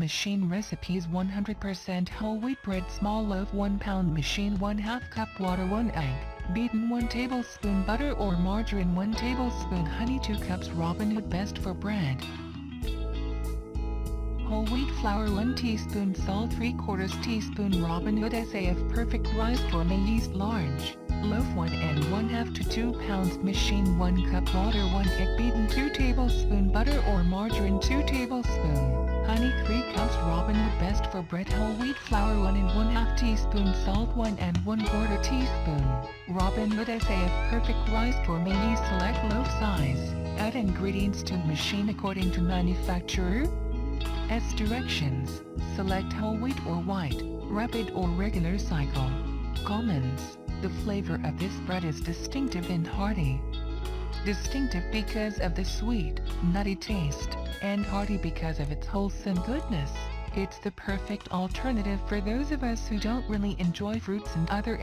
machine recipes 100% whole wheat bread small loaf 1 pound machine 1/2 cup water 1 egg, beaten 1 tablespoon butter or margarine 1 tablespoon honey 2 cups Robin Hood best for bread. Whole wheat flour 1 teaspoon salt 3/4 teaspoon Robin Hood SAF perfect rice gourmet yeast large, loaf 1 and 1/2 to 2 pounds machine 1 cup water 1 egg beaten 2 tablespoon butter or margarine 2 tablespoon, honey 3 cups Robin Hood best for bread whole wheat flour 1 and 1/2 teaspoon salt 1 and 1/4 teaspoon, Robin Hood SAF perfect rice gourmet yeast select loaf size, add ingredients to machine according to manufacturer. Directions, select whole wheat or white, rapid or regular cycle. Comments, the flavor of this bread is distinctive and hearty. Distinctive because of the sweet, nutty taste, and hearty because of its wholesome goodness. It's the perfect alternative for those of us who don't really enjoy fruits and other